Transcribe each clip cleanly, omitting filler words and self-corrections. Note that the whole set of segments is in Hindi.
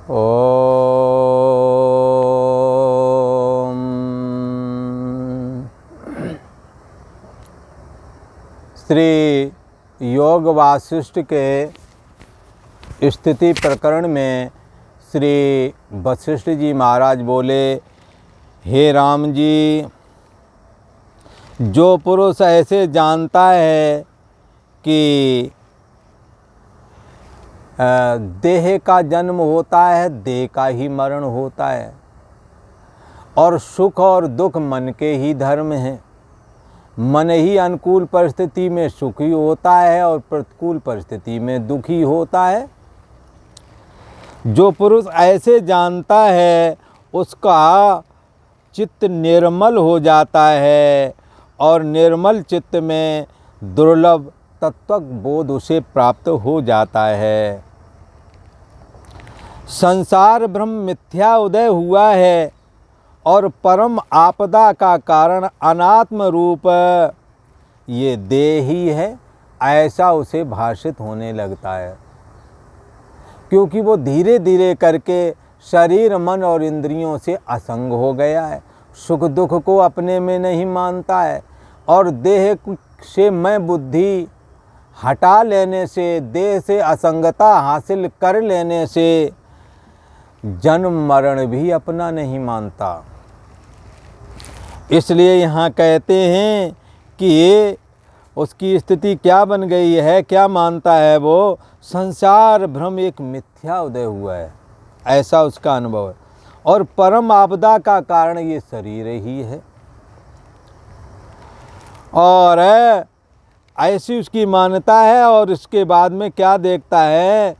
ओम। श्री योग वासिष्ठ के स्थिति प्रकरण में श्री वशिष्ठ जी महाराज बोले, हे राम जी, जो पुरुष ऐसे जानता है कि देह का जन्म होता है, देह का ही मरण होता है, और सुख और दुख मन के ही धर्म हैं। मन ही अनुकूल परिस्थिति में सुखी होता है और प्रतिकूल परिस्थिति में दुखी होता है। जो पुरुष ऐसे जानता है उसका चित्त निर्मल हो जाता है और निर्मल चित्त में दुर्लभ तत्व बोध उसे प्राप्त हो जाता है। संसार भ्रम मिथ्या उदय हुआ है और परम आपदा का कारण अनात्म रूप ये देह ही है, ऐसा उसे भाषित होने लगता है, क्योंकि वो धीरे धीरे करके शरीर मन और इंद्रियों से असंग हो गया है, सुख दुख को अपने में नहीं मानता है, और देह से मैं बुद्धि हटा लेने से, देह से असंगता हासिल कर लेने से जन्म मरण भी अपना नहीं मानता। इसलिए यहाँ कहते हैं कि ये उसकी स्थिति क्या बन गई है, क्या मानता है वो, संसार भ्रम एक मिथ्या उदय हुआ है, ऐसा उसका अनुभव है, और परम आपदा का कारण ये शरीर ही है। और ऐसी उसकी मान्यता है। और इसके बाद में क्या देखता है,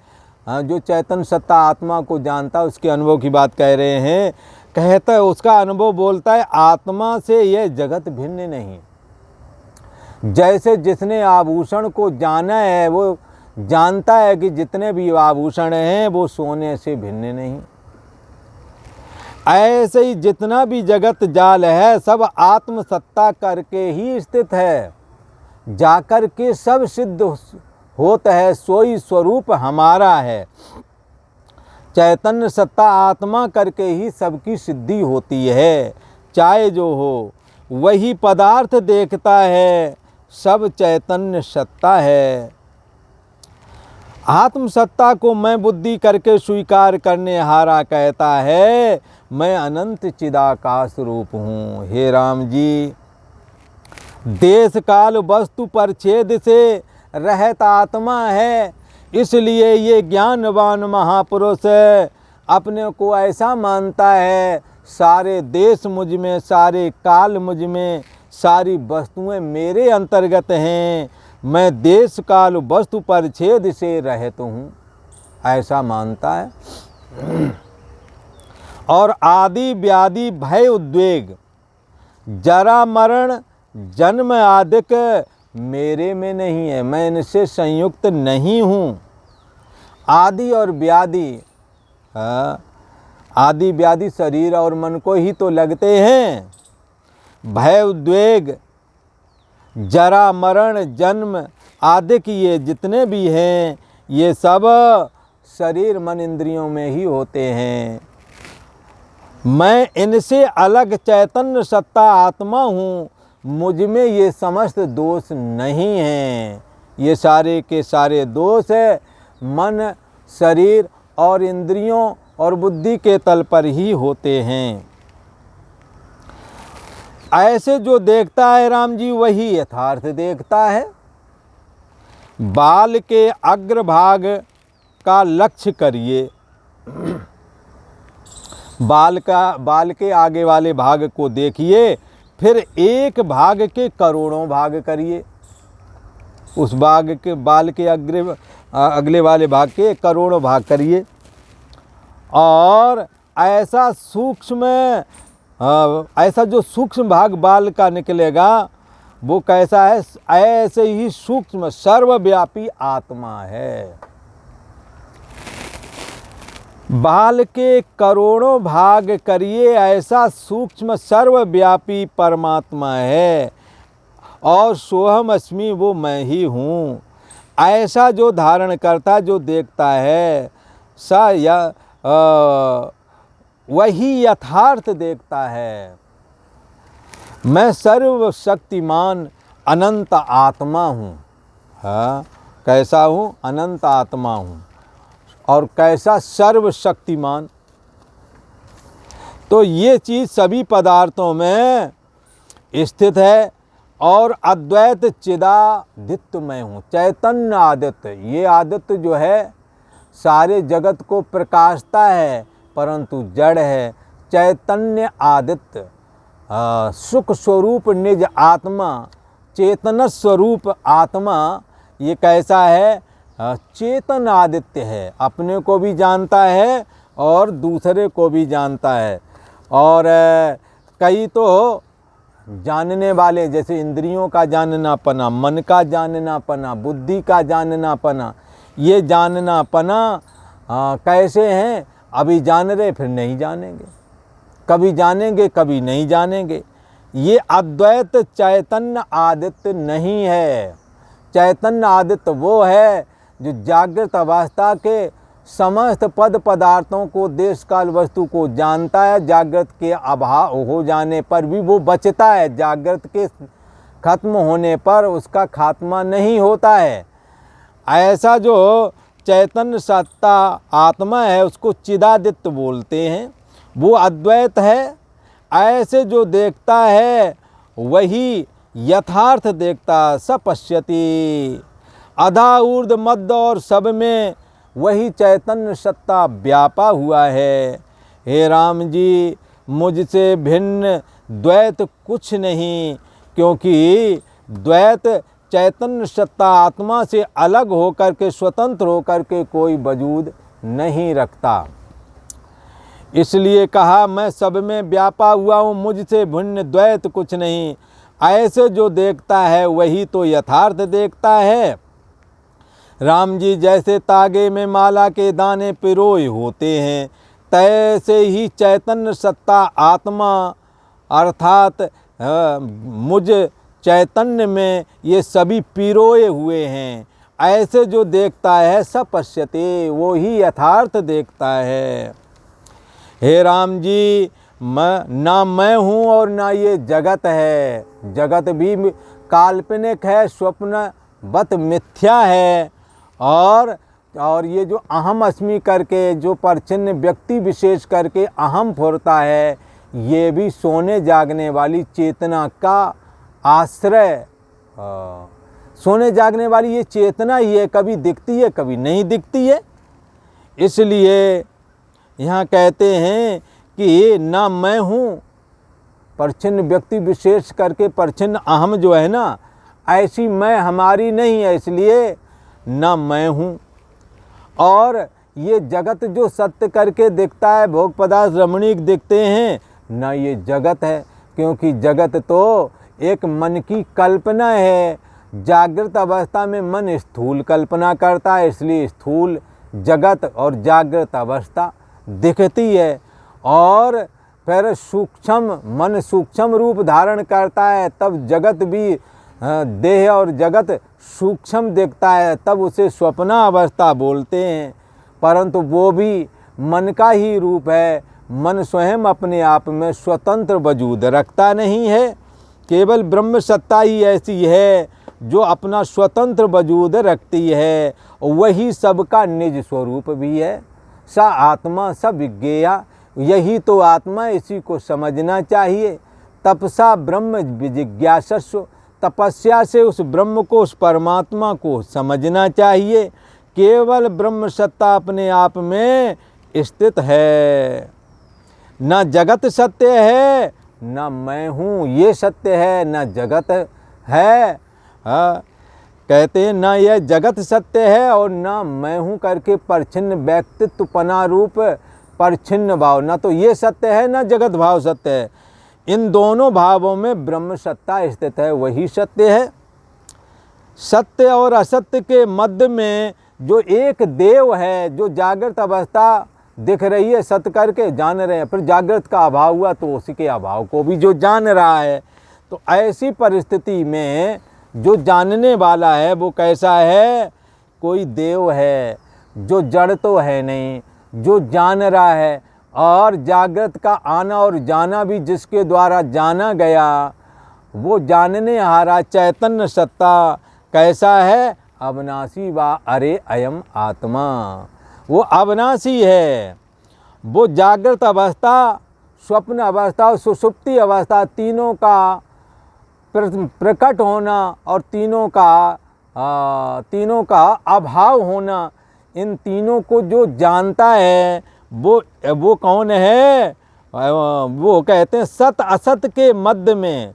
जो चैतन्य सत्ता आत्मा को जानता है उसके अनुभव की बात कह रहे हैं। कहता है, उसका अनुभव बोलता है, आत्मा से यह जगत भिन्न नहीं। जैसे जिसने आभूषण को जाना है वो जानता है कि जितने भी आभूषण हैं वो सोने से भिन्न नहीं, ऐसे ही जितना भी जगत जाल है सब आत्म सत्ता करके ही स्थित है, जाकर के सब सिद्ध होता है, सोई स्वरूप हमारा है। चैतन्य सत्ता आत्मा करके ही सबकी सिद्धि होती है, चाहे जो हो वही पदार्थ देखता है, सब चैतन्य सत्ता है। आत्म सत्ता को मैं बुद्धि करके स्वीकार करने हारा कहता है, मैं अनंत चिदाकाश रूप हूँ। हे राम जी, देश काल वस्तु परिच्छेद से रहत आत्मा है, इसलिए ये ज्ञानवान महापुरुष अपने को ऐसा मानता है, सारे देश मुझ में, सारे काल मुझ में, सारी वस्तुएं मेरे अंतर्गत हैं, मैं देश काल वस्तु परिच्छेद से रहत हूँ, ऐसा मानता है। और आदि व्याधि भय उद्वेग जरा मरण जन्म आदिक मेरे में नहीं है, मैं इनसे संयुक्त नहीं हूँ। आदि और व्याधि, आदि व्याधि शरीर और मन को ही तो लगते हैं। भय उद्वेग जरा मरण जन्म आदि की ये जितने भी हैं ये सब शरीर मन इंद्रियों में ही होते हैं। मैं इनसे अलग चैतन्य सत्ता आत्मा हूँ, मुझ में ये समस्त दोष नहीं हैं। ये सारे के सारे दोष है मन, शरीर और इंद्रियों और बुद्धि के तल पर ही होते हैं। ऐसे जो देखता है राम जी वही यथार्थ देखता है। बाल के अग्रभाग का लक्ष्य करिए, बाल के आगे वाले भाग को देखिए, फिर एक भाग के करोड़ों भाग करिए। उस बाल के अगले वाले भाग के करोड़ों भाग करिए। और ऐसा जो सूक्ष्म भाग बाल का निकलेगा वो कैसा है, ऐसे ही सूक्ष्म सर्वव्यापी आत्मा है। बाल के करोड़ों भाग करिए, ऐसा सूक्ष्म सर्वव्यापी परमात्मा है, और सोहम अस्मि वो मैं ही हूँ। ऐसा जो धारण करता, जो देखता है, सा या वही यथार्थ देखता है। मैं सर्वशक्तिमान अनंत आत्मा हूँ। हाँ, कैसा हूँ? अनंत आत्मा हूँ। और कैसा? सर्वशक्तिमान। तो ये चीज़ सभी पदार्थों में स्थित है। और अद्वैत चिदादित्य मैं हूँ, चैतन्य आदित्य। ये आदित्य जो है सारे जगत को प्रकाशता है, परंतु जड़ है। चैतन्य आदित्य, सुख स्वरूप निज आत्मा, चेतन स्वरूप आत्मा। ये कैसा है? चेतन आदित्य है। अपने को भी जानता है और दूसरे को भी जानता है। और कई तो जानने वाले, जैसे इंद्रियों का जाननापना, मन का जाननापना, बुद्धि का जाननापना, ये जाननापना कैसे हैं? अभी जान रहे, फिर नहीं जानेंगे, कभी जानेंगे, कभी नहीं जानेंगे। ये अद्वैत चैतन्य आदित्य नहीं है। चैतन्य आदित्य वो है जो जागृत अवस्था के समस्त पद पदार्थों को, देश काल वस्तु को जानता है। जागृत के अभाव हो जाने पर भी वो बचता है, जागृत के खत्म होने पर उसका खात्मा नहीं होता है। ऐसा जो चैतन्य सत्ता आत्मा है उसको चिदादित्य बोलते हैं, वो अद्वैत है। ऐसे जो देखता है वही यथार्थ देखता। स पश्यति, अधा ऊर्ध मध्य और सब में वही चैतन्य सत्ता व्यापा हुआ है। हे राम जी, मुझसे भिन्न द्वैत कुछ नहीं, क्योंकि द्वैत चैतन्य सत्ता आत्मा से अलग होकर के, स्वतंत्र होकर के कोई वजूद नहीं रखता। इसलिए कहा मैं सब में व्यापा हुआ हूँ, मुझसे भिन्न द्वैत कुछ नहीं। ऐसे जो देखता है वही तो यथार्थ देखता है। राम जी, जैसे तागे में माला के दाने पिरोए होते हैं, तैसे ही चैतन्य सत्ता आत्मा अर्थात मुझ चैतन्य में ये सभी पिरोए हुए हैं। ऐसे जो देखता है स पश्यते, वो ही यथार्थ देखता है। हे राम जी, ना मैं हूँ और ना ये जगत है। जगत भी काल्पनिक है, स्वप्नवत मिथ्या है। और ये जो अहम अस्मि करके जो परछिन्न व्यक्ति विशेष करके अहम फुरता है, ये भी सोने जागने वाली चेतना का आश्रय। सोने जागने वाली ये चेतना ही है, कभी दिखती है कभी नहीं दिखती है। इसलिए यहाँ कहते हैं कि ना मैं हूँ, परछिन्न व्यक्ति विशेष करके परछिन्न अहम जो है ना, ऐसी मैं हमारी नहीं है, इसलिए ना मैं हूँ। और ये जगत जो सत्य करके दिखता है, भोग पदार्थ रमणीक दिखते हैं, ना ये जगत है, क्योंकि जगत तो एक मन की कल्पना है। जागृत अवस्था में मन स्थूल कल्पना करता है, इसलिए स्थूल जगत और जागृत अवस्था दिखती है। और फिर सूक्ष्म मन सूक्ष्म रूप धारण करता है, तब जगत भी देह और जगत सूक्ष्म दिखता है, तब उसे स्वप्ना अवस्था बोलते हैं। परंतु वो भी मन का ही रूप है। मन स्वयं अपने आप में स्वतंत्र वजूद रखता नहीं है। केवल ब्रह्म सत्ता ही ऐसी है जो अपना स्वतंत्र वजूद रखती है। वही सबका निज स्वरूप भी है। स आत्मा स विज्ञेया, यही तो आत्मा, इसी को समझना चाहिए। तपसा ब्रह्म विजिज्ञासस्व, तपस्या से उस ब्रह्म को, उस परमात्मा को समझना चाहिए। केवल ब्रह्म सत्ता अपने आप में स्थित है। न जगत सत्य है, न मैं हूँ ये सत्य है, न जगत है। कहते हैं ना यह जगत सत्य है और ना मैं हूँ करके परछिन्न व्यक्तित्वपना रूप परछिन्न भाव, ना तो ये सत्य है ना जगत भाव सत्य है। इन दोनों भावों में ब्रह्म सत्ता स्थित है, वही सत्य है। सत्य और असत्य के मध्य में जो एक देव है, जो जागृत अवस्था दिख रही है, सत्य करके जान रहे हैं, फिर जागृत का अभाव हुआ तो उसी के अभाव को भी जो जान रहा है। तो ऐसी परिस्थिति में जो जानने वाला है वो कैसा है? कोई देव है जो जड़ तो है नहीं, जो जान रहा है, और जागृत का आना और जाना भी जिसके द्वारा जाना गया, वो जानने हारा चैतन्य सत्ता कैसा है? अविनाशी वा अरे अयम आत्मा। वो अविनाशी है। वो जागृत अवस्था, स्वप्न अवस्था और सुषुप्ति अवस्था, तीनों का प्रकट होना और तीनों का अभाव होना, इन तीनों को जो जानता है वो कौन है? वो कहते हैं सत असत के मध्य में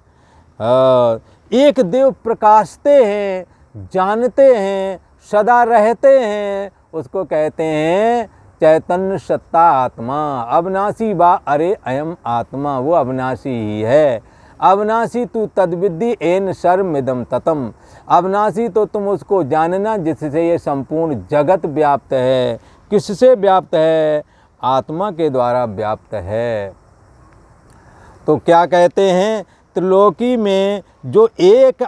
एक देव प्रकाशते हैं, जानते हैं, सदा रहते हैं, उसको कहते हैं चैतन्य सत्ता आत्मा। अविनाशी वा अरे अयम आत्मा, वो अविनाशी ही है। अविनाशी तू तद्विद्धि एन सर्वमिदं ततम। अविनाशी तो तुम उसको जानना जिससे ये संपूर्ण जगत व्याप्त है। किससे व्याप्त है? आत्मा के द्वारा व्याप्त है। तो क्या कहते हैं? त्रिलोकी में जो एक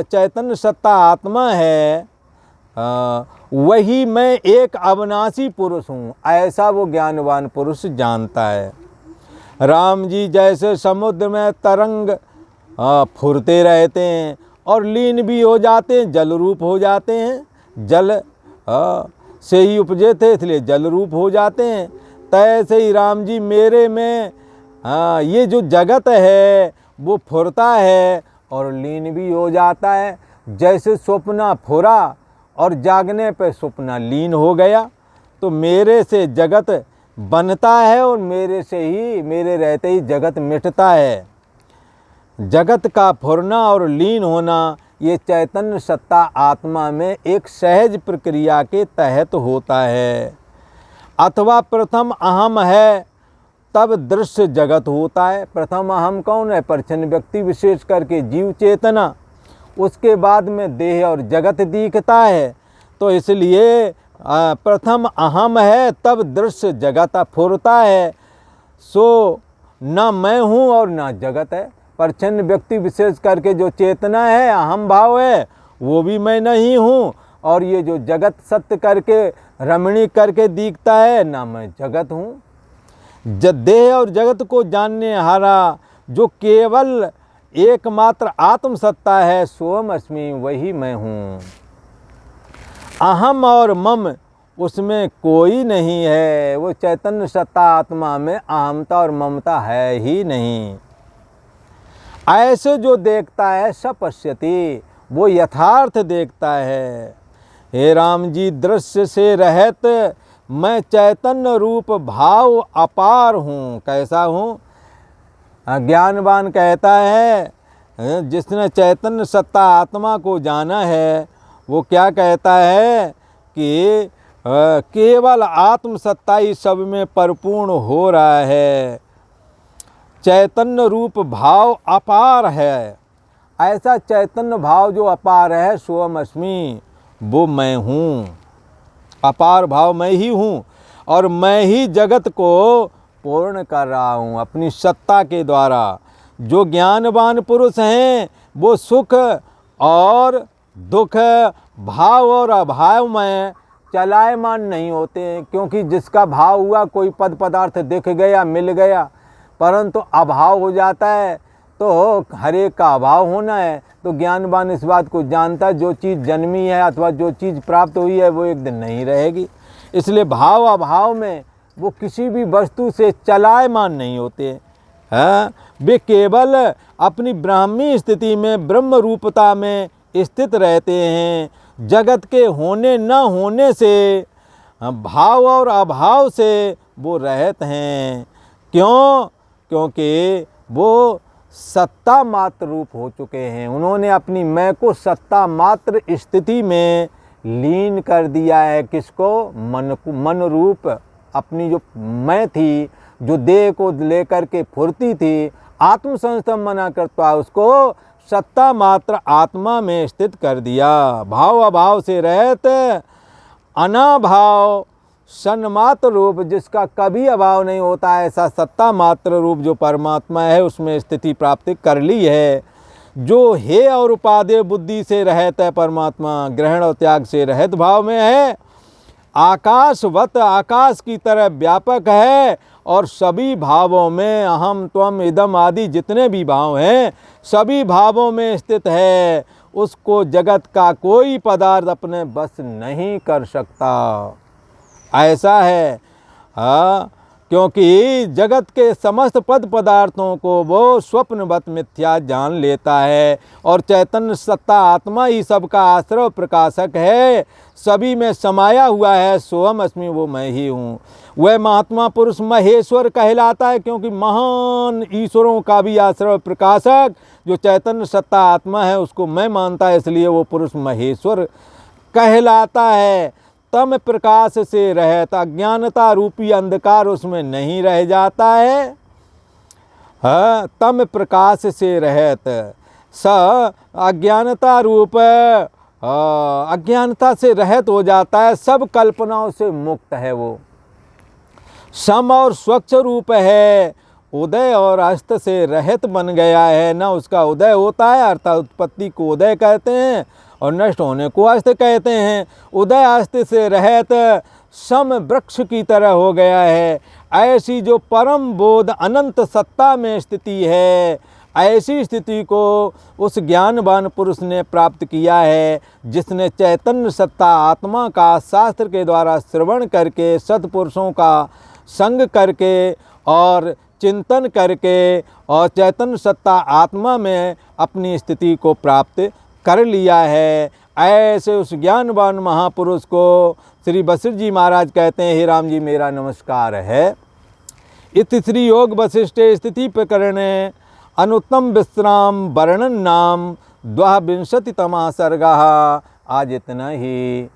चैतन्य सत्ता आत्मा है, वही मैं एक अविनाशी पुरुष हूँ, ऐसा वो ज्ञानवान पुरुष जानता है। राम जी जैसे समुद्र में तरंग फुरते रहते हैं और लीन भी हो जाते हैं, जल रूप हो जाते हैं, जल से ही उपजे थे इसलिए जल रूप हो जाते हैं। तैसे ही राम जी मेरे में ये जो जगत है वो फुरता है और लीन भी हो जाता है। जैसे स्वप्ना फुरा और जागने पे स्वप्ना लीन हो गया, तो मेरे से जगत बनता है और मेरे से ही, मेरे रहते ही जगत मिटता है। जगत का फुरना और लीन होना ये चैतन्य सत्ता आत्मा में एक सहज प्रक्रिया के तहत होता है। अथवा प्रथम अहम है तब दृश्य जगत होता है। प्रथम अहम कौन है? परिच्छिन्न व्यक्ति विशेष करके जीव चेतना, उसके बाद में देह और जगत दिखता है। तो इसलिए प्रथम अहम है तब दृश्य जगत फुरता है। सो न मैं हूँ और न जगत है। परिच्छिन्न व्यक्ति विशेष करके जो चेतना है, अहम भाव है, वो भी मैं नहीं हूँ, और ये जो जगत सत्य करके रमणीक करके दिखता है, ना मैं जगत हूँ। देह और जगत को जानने हारा जो केवल एकमात्र आत्म सत्ता है, सोम अस्मि, वही मैं हूँ। अहम और मम उसमें कोई नहीं है। वो चैतन्य सत्ता आत्मा में अहमता और ममता है ही नहीं। ऐसे जो देखता है सपश्यति, वो यथार्थ देखता है। हे राम जी, दृश्य से रहित मैं चैतन्य रूप भाव अपार हूँ। कैसा हूँ? ज्ञानवान कहता है, जिसने चैतन्य सत्ता आत्मा को जाना है, वो क्या कहता है कि केवल आत्म सत्ता ही सब में परिपूर्ण हो रहा है। चैतन्य रूप भाव अपार है। ऐसा चैतन्य भाव जो अपार है, सोम अस्मि, वो मैं हूँ। अपार भाव मैं ही हूँ और मैं ही जगत को पूर्ण कर रहा हूँ अपनी सत्ता के द्वारा। जो ज्ञानवान पुरुष हैं वो सुख और दुख, भाव और अभाव में चलायमान नहीं होते हैं, क्योंकि जिसका भाव हुआ, कोई पद पदार्थ दिख गया, मिल गया, परंतु अभाव हो जाता है, तो हर एक का अभाव होना है। तो ज्ञानवान इस बात को जानता है, जो चीज़ जन्मी है अथवा जो चीज़ प्राप्त हुई है वो एक दिन नहीं रहेगी। इसलिए भाव अभाव में वो किसी भी वस्तु से चलायमान नहीं होते हैं। वे केवल अपनी ब्राह्मी स्थिति में, ब्रह्म रूपता में स्थित रहते हैं। जगत के होने न होने से, भाव और अभाव से वो रहित हैं। क्यों? क्योंकि वो सत्ता मात्र रूप हो चुके हैं। उन्होंने अपनी मैं को सत्ता मात्र स्थिति में लीन कर दिया है। किसको? मन को। मन रूप अपनी जो मैं थी, जो देह को लेकर के फुर्ती थी, आत्म संस्थम मना करता है, उसको सत्ता मात्र आत्मा में स्थित कर दिया। भाव अभाव से रहित अनाभाव सन्मात्र रूप, जिसका कभी अभाव नहीं होता, ऐसा सत्ता मात्र रूप जो परमात्मा है, उसमें स्थिति प्राप्ति कर ली है। जो हे और उपादेय बुद्धि से रहित है परमात्मा, ग्रहण और त्याग से रहित भाव में है, आकाशवत आकाश की तरह व्यापक है और सभी भावों में अहम त्वम इदम आदि जितने भी भाव हैं सभी भावों में स्थित है। उसको जगत का कोई पदार्थ अपने बस नहीं कर सकता। ऐसा है क्योंकि जगत के समस्त पद पदार्थों को वो स्वप्नवत मिथ्या जान लेता है और चैतन्य सत्ता आत्मा ही सबका आश्रय प्रकाशक है, सभी में समाया हुआ है। सोहम अस्मि, वो मैं ही हूँ। वह महात्मा पुरुष महेश्वर कहलाता है क्योंकि महान ईश्वरों का भी आश्रय प्रकाशक जो चैतन्य सत्ता आत्मा है उसको मैं मानता है, इसलिए वो पुरुष महेश्वर कहलाता है। तम प्रकाश से रहत अज्ञानता रूपी अंधकार उसमें नहीं रह जाता है। तम प्रकाश से रहत स अज्ञानता रूप अज्ञानता से रहित हो जाता है, सब कल्पनाओं से मुक्त है। वो सम और स्वच्छ रूप है, उदय और अस्त से रहित बन गया है। न उसका उदय होता है, अर्थात उत्पत्ति को उदय कहते हैं और नष्ट होने को अस्त कहते हैं। उदय अस्त से रहित सम वृक्ष की तरह हो गया है। ऐसी जो परम बोध अनंत सत्ता में स्थिति है, ऐसी स्थिति को उस ज्ञानवान पुरुष ने प्राप्त किया है जिसने चैतन्य सत्ता आत्मा का शास्त्र के द्वारा श्रवण करके, सत्पुरुषों का संग करके और चिंतन करके और चैतन्य सत्ता आत्मा में अपनी स्थिति को प्राप्त कर लिया है। ऐसे उस ज्ञानवान महापुरुष को श्री वशिष्ठ जी महाराज कहते हैं, हे राम जी मेरा नमस्कार है। इति श्री योग वशिष्ठे स्थिति प्रकरणे अनुत्तम विश्राम वर्णन नाम 22तमा सर्गः। आज इतना ही।